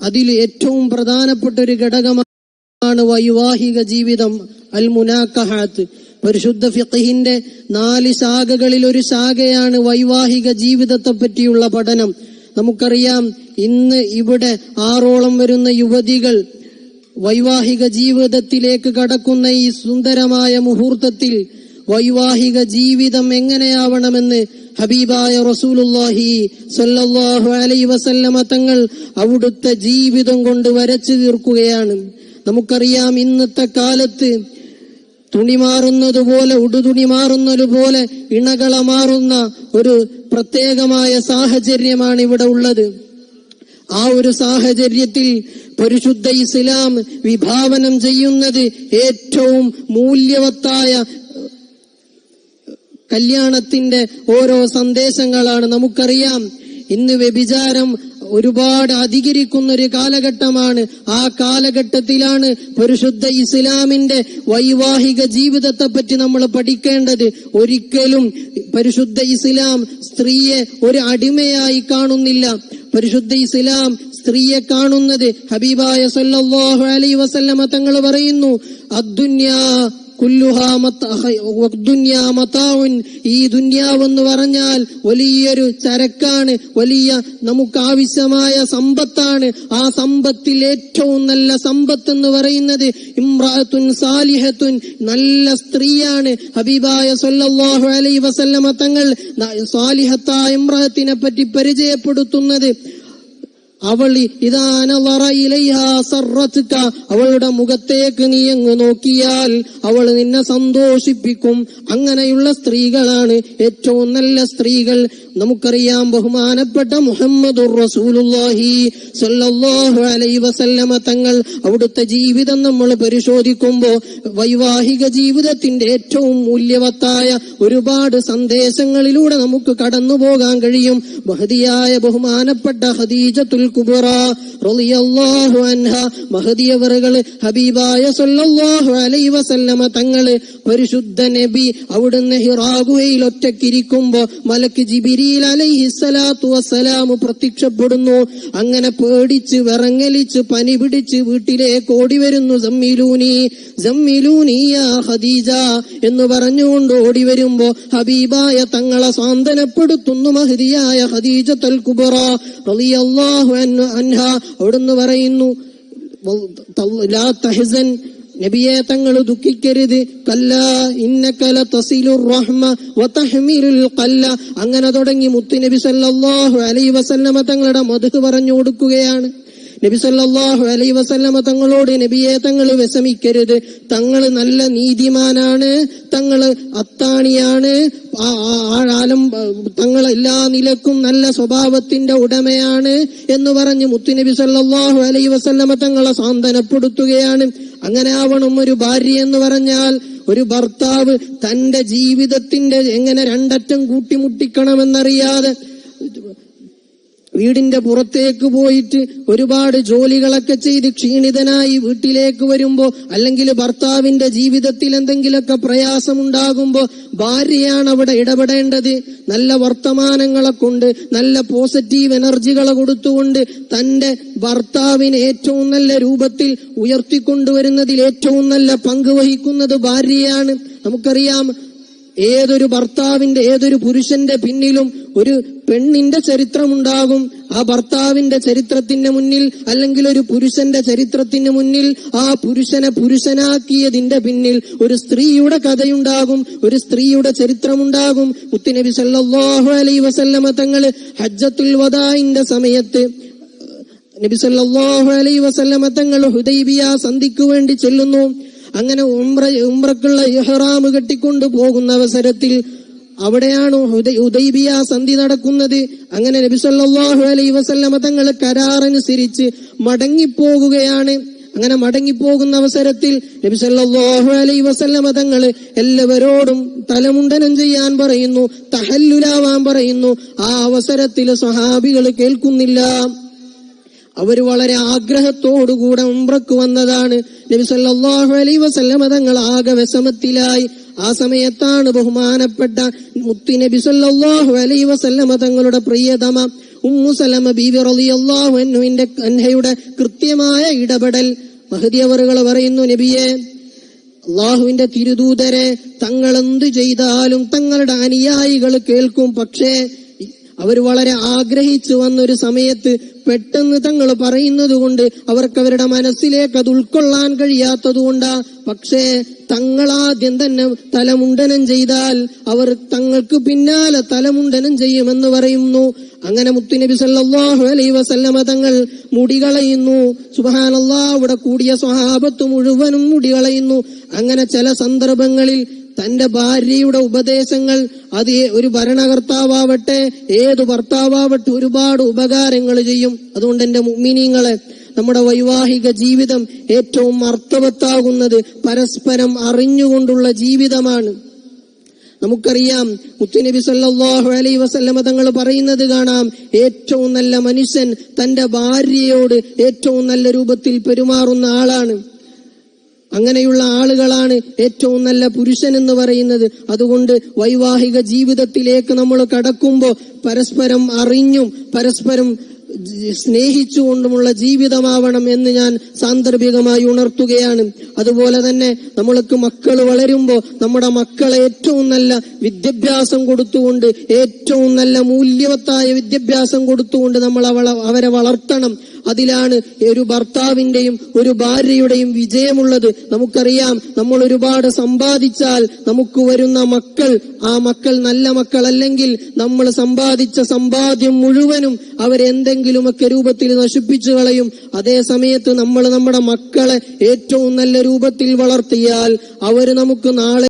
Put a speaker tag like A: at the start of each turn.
A: അതിൽ ഏറ്റവും പ്രധാനപ്പെട്ട ഒരു ഘടകമാണ് വൈവാഹിക ജീവിതം, അൽ മുനാക്കഹാത്ത്. പരിശുദ്ധ ഫിഖ്ഹിന്റെ 4 ശാഖകളിൽ ഒരു ശാഖയാണ് വൈവാഹിക ജീവിതത്തെ പറ്റിയുള്ള പഠനം. നമുക്കറിയാം, ഇന്ന് ഇവിടെ 6ഓളം വരുന്ന യുവതികൾ വൈവാഹിക ജീവിതത്തിലേക്ക് കടക്കുന്ന ഈ സുന്ദരമായ മുഹൂർത്തത്തിൽ വൈവാഹിക ജീവിതം എങ്ങനെയാവണമെന്ന് ഹബീബായ റസൂലുള്ളാഹി സ്വല്ലല്ലാഹു അലൈഹി വസല്ലമ തങ്ങൾ അവിടുത്തെ ജീവിതം കൊണ്ട് വരച്ചു തീർക്കുകയാണ്. നമുക്കറിയാം, ഇന്നത്തെ കാലത്ത് തുണി മാറുന്നതുപോലെ, ഉടുതുണി മാറുന്നതുപോലെ ഇണകള മാറുന്ന ഒരു പ്രത്യേകമായ സാഹചര്യമാണ് ഇവിടെ ഉള്ളത്. ആ ഒരു സാഹചര്യത്തിൽ പരിശുദ്ധ ഇസ്ലാം വിഭാവനം ചെയ്യുന്നത് ഏറ്റവും മൂല്യവത്തായ കല്യാണത്തിന്റെ ഓരോ സന്ദേശങ്ങളാണ്. നമുക്കറിയാം, ഇന്ന് വ്യഭിചാരം ഒരുപാട് അധികരിക്കുന്ന ഒരു കാലഘട്ടമാണ്. ആ കാലഘട്ടത്തിലാണ് പരിശുദ്ധ ഇസ്ലാമിന്റെ വൈവാഹിക ജീവിതത്തെ പറ്റി നമ്മൾ പഠിക്കേണ്ടത്. ഒരിക്കലും പരിശുദ്ധ ഇസ്ലാം സ്ത്രീയെ ഒരു അടിമയായി കാണുന്നില്ല. പരിശുദ്ധ ഇസ്ലാം സ്ത്രീയെ കാണുന്നത്, ഹബീബായ സല്ലല്ലാഹു അലൈഹി വസല്ലമ തങ്ങൾ പറയുന്നു, അദ്ദുന്യാ കുല്ലുഹാ ദുന്യാ മതാഉൻ. ഈ ദുന്യാവെന്ന് പറഞ്ഞാൽ വലിയൊരു ചരക്കാണ്, വലിയ നമുക്ക് ആവശ്യമായ സമ്പത്താണ്. ആ സമ്പത്തിൽ ഏറ്റവും നല്ല സമ്പത്ത് എന്ന് പറയുന്നത് ഇംറഅത്തുൻ സാലിഹത്തുൻ, നല്ല സ്ത്രീയാണ്. ഹബീബായ സല്ലല്ലാഹു അലൈഹി വസല്ലമ തങ്ങൾ സാലിഹത്തായ ഇംറഅത്തിനെ പറ്റി പരിചയപ്പെടുത്തുന്നത്, അവൾ അവളുടെ മുഖത്തേക്ക് നീ അങ്ങ് നോക്കിയാൽ അവൾ നിന്നെ സന്തോഷിപ്പിക്കും. അങ്ങനെയുള്ള സ്ത്രീകളാണ് ഏറ്റവും നല്ല സ്ത്രീകൾ. നമുക്കറിയാം, ബഹുമാനപ്പെട്ട മുഹമ്മദുർ റസൂലുള്ളാഹി സ്വല്ലല്ലാഹു അലൈഹി വസല്ലമ തങ്ങൾ അവിടുത്തെ ജീവിതം നമ്മൾ പരിശോധിക്കുമ്പോൾ വൈവാഹിക ജീവിതത്തിന്റെ ഏറ്റവും മൂല്യവത്തായ ഒരുപാട് സന്ദേശങ്ങളിലൂടെ നമുക്ക് കടന്നു പോകാൻ കഴിയും. മഹദിയായ ബഹുമാനപ്പെട്ട ഖദീജത്തുൽ കുബ്ര റളിയല്ലാഹു അൻഹ മഹദിയവറുകൾ ഹബീബായ സല്ലല്ലാഹു അലൈഹി വസല്ലമ തങ്ങൾ പരിശുദ്ധ നബി അവിടുന്ന് ഹിറാ ഗുഹയിൽ ഒറ്റയ്ക്കിരിക്കുമ്പോ മലക്ക് ജിബ്രീൽ അലൈഹിസ്സലാത്തു വസ്സലാം പ്രത്യക്ഷപ്പെടുന്നു. അങ്ങനെ പേടിച്ച് വിറങ്ങലിച്ച് പനി പിടിച്ച് വീട്ടിലേക്ക് ഓടി വരുന്നു. സമ്മിലൂനി യാ ഖദീജ എന്ന് പറഞ്ഞുകൊണ്ട് ഓടി വരുമ്പോ ഹബീബായ തങ്ങളെ സാന്ത്വനപ്പെടുത്തുന്നു മഹദിയായ ഖദീജത്തുൽ കുബ്ര റളിയല്ലാഹു അൻഹ. അവിടുന്ന് പറയുന്നു, ലാ തഹ്സൻ, നബിയെ തങ്ങൾ ദുഃഖിക്കരുത്. കല്ലാ ഇന്നക ലതസിലുർ റഹ്മ വതഹ്മിലുൽ ഖല്ല. അങ്ങനെ തുടങ്ങി മുത്തുനബി സല്ലല്ലാഹു അലൈഹി വസല്ലമ തങ്ങളുടെ മദ്ഹ് പറഞ്ഞു കൊടുക്കുകയാണ്. നബി സല്ലല്ലാഹു അലൈഹി വസല്ലമ തങ്ങളോട്, നബിയെ തങ്ങൾ വിഷമിക്കരുത്, തങ്ങൾ നല്ല നീതിമാനാണ്, തങ്ങള് അത്താണിയാണ്, തങ്ങൾ എല്ലാ നിലക്കും നല്ല സ്വഭാവത്തിന്റെ ഉടമയാണ് എന്ന് പറഞ്ഞ് മുത്തുനബി സല്ലല്ലാഹു അലൈഹി വസല്ലമ തങ്ങളെ സാന്ത്വനപ്പെടുത്തുകയാണ്. അങ്ങനെ ആവണം ഒരു ഭാര്യ എന്ന് പറഞ്ഞാൽ. ഒരു ഭർത്താവ് തന്റെ ജീവിതത്തിന്റെ എങ്ങനെ രണ്ടറ്റം കൂട്ടിമുട്ടിക്കണമെന്നറിയാതെ വീടിന്റെ പുറത്തേക്ക് പോയിട്ട് ഒരുപാട് ജോലികളൊക്കെ ചെയ്ത് ക്ഷീണിതനായി വീട്ടിലേക്ക് വരുമ്പോ, അല്ലെങ്കിൽ ഭർത്താവിന്റെ ജീവിതത്തിൽ എന്തെങ്കിലുമൊക്കെ പ്രയാസമുണ്ടാകുമ്പോ ഭാര്യയാണ് അവിടെ ഇടപെടേണ്ടത്. നല്ല വർത്തമാനങ്ങളെ കൊണ്ട്, നല്ല പോസിറ്റീവ് എനർജികളെ കൊടുത്തുകൊണ്ട് തന്റെ ഭർത്താവിനെ ഏറ്റവും നല്ല രൂപത്തിൽ ഉയർത്തിക്കൊണ്ടുവരുന്നതിൽ ഏറ്റവും നല്ല പങ്ക് വഹിക്കുന്നത് ഭാര്യയാണ്. നമുക്കറിയാം, ഏതൊരു ഭർത്താവിന്റെ, ഏതൊരു പുരുഷന്റെ പിന്നിലും ഒരു പെണ്ണിന്റെ ചരിത്രമുണ്ടാകും. ആ ഭർത്താവിന്റെ ചരിത്രത്തിന് മുന്നിൽ, അല്ലെങ്കിൽ ഒരു പുരുഷന്റെ ചരിത്രത്തിന് മുന്നിൽ, ആ പുരുഷനെ പുരുഷനാക്കിയതിന്റെ പിന്നിൽ ഒരു സ്ത്രീയുടെ കഥയുണ്ടാകും, ഒരു സ്ത്രീയുടെ ചരിത്രമുണ്ടാകും. മുത്തുനബി സല്ലല്ലാഹു അലൈഹി വസല്ലമ തങ്ങള് ഹജ്ജത്തുൽ വദാഇന്റെ സമയത്ത് നബി സല്ലല്ലാഹു അലൈഹി വസല്ലമ തങ്ങൾ ഹുദൈബിയ സന്ധിക്ക് വേണ്ടി ചെല്ലുന്നു. അങ്ങനെ ഉംറക്കുള്ള ഇഹ്റാം കെട്ടിക്കൊണ്ടു പോകുന്ന അവസരത്തിൽ അവിടെയാണ് ഹുദൈബിയ സന്ധി നടക്കുന്നത്. അങ്ങനെ നബി സല്ലല്ലാഹു അലൈഹി വസല്ലമ തങ്ങൾ കരാറനുസരിച്ച് മടങ്ങിപ്പോകുകയാണ്. അങ്ങനെ മടങ്ങിപ്പോകുന്ന അവസരത്തിൽ നബി സല്ലല്ലാഹു അലൈഹി വസല്ലമ തങ്ങൾ എല്ലാവരോടും തലമുണ്ടനം ചെയ്യാൻ പറയുന്നു, തഹല്ലുലാവാൻ പറയുന്നു. ആ അവസരത്തിൽ സ്വഹാബികൾ കേൾക്കുന്നില്ല. അവർ വളരെ ആഗ്രഹത്തോടുകൂടെ ഉംറക്ക് വന്നതാണ്. നബി സല്ലല്ലാഹു അലൈഹി വസല്ലമ തങ്ങൾ ആകെ വിഷമത്തിലായി. ആ സമയത്താണ് ബഹുമാനപ്പെട്ട മുത്തുനബി സല്ലല്ലാഹു അലൈഹി വസല്ലമ തങ്ങളുടെ പ്രിയതമ ഉമ്മു സലമ ബീവി റളിയല്ലാഹു അൻഹയുടെ കൃത്യമായ ഇടപെടൽ. മഹദി അവറുകൾ പറയുന്നു, നബിയെ, അള്ളാഹുവിന്റെ തിരുദൂതരെ, തങ്ങൾ എന്തു ചെയ്താലും തങ്ങളുടെ അനുയായികൾ കേൾക്കും. പക്ഷേ അവർ വളരെ ആഗ്രഹിച്ചു വന്നൊരു സമയത്ത് പെട്ടെന്ന് തങ്ങൾ പറയുന്നത് കൊണ്ട് അവർക്ക് അവരുടെ മനസ്സിലേക്ക് അത് ഉൾക്കൊള്ളാൻ കഴിയാത്തതുകൊണ്ടാ. പക്ഷേ തങ്ങളാദ്യം തന്നെ തലമുണ്ടനം ചെയ്താൽ അവർ തങ്ങൾക്ക് പിന്നാലെ തലമുണ്ടനം ചെയ്യുമെന്ന് പറയുന്നു. അങ്ങനെ മുത്തുനബി സല്ലല്ലാഹു അലൈഹി വസല്ലമ തങ്ങൾ മുടി കളയുന്നു. സുബ്ഹാനല്ലാഹ്, അവിടെ കൂടിയ സ്വഹാബത്ത് മുഴുവനും മുടി കളയുന്നു. അങ്ങനെ ചില സന്ദർഭങ്ങളിൽ തന്റെ ഭാര്യയുടെ ഉപദേശങ്ങൾ, അത് ഒരു ഭരണകർത്താവട്ടെ ഏതു ഭർത്താവട്ടെ, ഒരുപാട് ഉപകാരങ്ങൾ ചെയ്യും. അതുകൊണ്ട് എന്റെ മുഅ്മിനീങ്ങളെ, നമ്മുടെ വൈവാഹിക ജീവിതം ഏറ്റവും അർത്ഥവത്താകുന്നത് പരസ്പരം അറിഞ്ഞുകൊണ്ടുള്ള ജീവിതമാണ്. നമുക്കറിയാം, മുത്തുനബി സല്ലല്ലാഹു അലൈഹി വസല്ലമ തങ്ങൾ പറയുന്നത് കാണാം, ഏറ്റവും നല്ല മനുഷ്യൻ തന്റെ ഭാര്യയോട് ഏറ്റവും നല്ല രൂപത്തിൽ പെരുമാറുന്ന ആളാണ്. അങ്ങനെയുള്ള ആളുകളാണ് ഏറ്റവും നല്ല പുരുഷൻ എന്ന് പറയുന്നത്. അതുകൊണ്ട് വൈവാഹിക ജീവിതത്തിലേക്ക് നമ്മൾ കടക്കുമ്പോൾ പരസ്പരം അറിഞ്ഞും പരസ്പരം സ്നേഹിച്ചുകൊണ്ടുമുള്ള ജീവിതമാവണം എന്ന് ഞാൻ സാന്ദർഭികമായി ഉണർത്തുകയാണ്. അതുപോലെ തന്നെ നമ്മൾക്ക് മക്കൾ വളരുമ്പോൾ നമ്മുടെ മക്കളെ ഏറ്റവും നല്ല വിദ്യാഭ്യാസം കൊടുത്തുകൊണ്ട്, ഏറ്റവും നല്ല മൂല്യവത്തായ വിദ്യാഭ്യാസം കൊടുത്തുകൊണ്ട് നമ്മൾ അവരെ വളർത്തണം. അതിലാണ് ഒരു ഭർത്താവിന്റെയും ഒരു ഭാര്യയുടെയും വിജയമുള്ളത്. നമുക്കറിയാം, നമ്മൾ ഒരുപാട് സമ്പാദിച്ചാൽ നമുക്ക് വരുന്ന മക്കൾ, ആ മക്കൾ നല്ല മക്കളല്ലെങ്കിൽ നമ്മൾ സമ്പാദിച്ച സമ്പാദ്യം മുഴുവനും അവരെന്തെങ്കിലുമൊക്കെ രൂപത്തിൽ നശിപ്പിച്ചു കളയും. അതേ സമയത്ത് നമ്മൾ നമ്മുടെ മക്കളെ ഏറ്റവും നല്ല രൂപത്തിൽ വളർത്തിയാൽ അവർ നമുക്ക് നാളെ